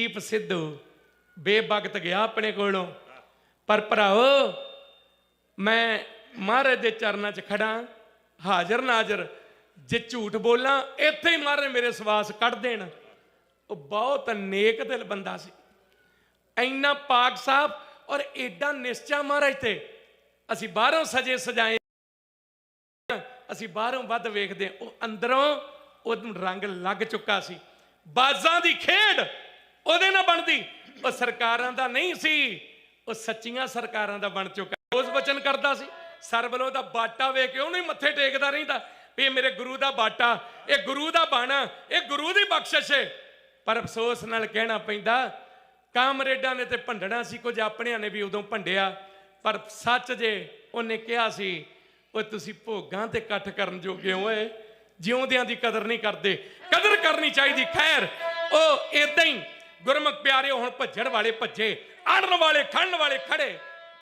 ਦੀਪ ਸਿੱਧੂ ਬੇਵਕਤ ਗਿਆ ਆਪਣੇ ਕੋਲੋਂ। ਪਰ ਭਰਾਓ ਮੈਂ ਮਹਾਰਾਜ ਦੇ ਚਰਨਾਂ 'ਚ ਖੜਾ, ਹਾਜ਼ਰ ਨਾਜ਼ਰ। ਜੇ ਝੂਠ ਬੋਲਾਂ ਇੱਥੇ ਹੀ ਮਹਾਰਾਜ ਮੇਰੇ ਸਵਾਸ ਕੱਢ ਦੇਣ। ਉਹ ਬਹੁਤ ਨੇਕ ਦਿਲ ਬੰਦਾ ਸੀ, ਇੰਨਾ ਪਾਕ ਸਾਫ ਔਰ ਏਡਾ ਨਿਸ਼ਚਾ ਮਹਾਰਾਜ ਤੇ। ਅਸੀਂ ਬਾਹਰੋਂ ਸਜੇ ਸਜਾਏ, ਅਸੀਂ ਬਾਹਰੋਂ ਵੱਧ ਵੇਖਦੇ, ਉਹ ਅੰਦਰੋਂ ਉਹਨੂੰ ਰੰਗ ਲੱਗ ਚੁੱਕਾ ਸੀ। ਬਾਜ਼ਾਂ ਦੀ ਖੇਡ ਉਹਦੇ ਨਾਲ ਬਣਦੀ, ਉਹ ਸਰਕਾਰਾਂ ਦਾ ਨਹੀਂ ਸੀ, ਉਹ ਸੱਚੀਆਂ ਸਰਕਾਰਾਂ ਦਾ ਬਣ ਚੁੱਕਾ। ਰੋਜ਼ ਵਚਨ ਕਰਦਾ ਸੀ, ਸਰਬਲੋ ਦਾ ਬਾਟਾ ਵੇਖ ਕੇ ਉਹਨੂੰ ਹੀ ਮੱਥੇ ਟੇਕਦਾ ਰਹਿੰਦਾ ਵੀ ਇਹ ਮੇਰੇ ਗੁਰੂ ਦਾ ਬਾਟਾ, ਇਹ ਗੁਰੂ ਦਾ ਬਾਣਾ, ਇਹ ਗੁਰੂ ਦੀ ਬਖਸ਼ਿਸ਼ ਹੈ। ਪਰ ਅਫਸੋਸ ਨਾਲ ਕਹਿਣਾ ਪੈਂਦਾ, ਕਾਮਰੇਡਾਂ ਨੇ ਤੇ ਭੰਡਣਾ ਸੀ, ਕੁਝ ਆਪਣਿਆਂ ਨੇ ਵੀ ਉਦੋਂ ਭੰਡਿਆ। ਪਰ ਸੱਚ ਜੇ ਉਹਨੇ ਕਿਹਾ ਸੀ, ਉਹ ਤੁਸੀਂ ਭੋਗਾਂ ਤੇ ਇਕੱਠ ਕਰਨ ਜੋਗੇ ਹੋਏ, ਜਿਉਂਦਿਆਂ ਦੀ ਕਦਰ ਨਹੀਂ ਕਰਦੇ। ਕਦਰ ਕਰਨੀ ਚਾਹੀਦੀ। ਖੈਰ ਉਹ ਏਦਾਂ ਹੀ ਗੁਰਮੁਖ ਪਿਆਰੇ ਹੁਣ ਭੱਜਣ ਵਾਲੇ ਭੱਜੇ, ਅੜਨ ਵਾਲੇ ਖੜਨ ਵਾਲੇ ਖੜੇ।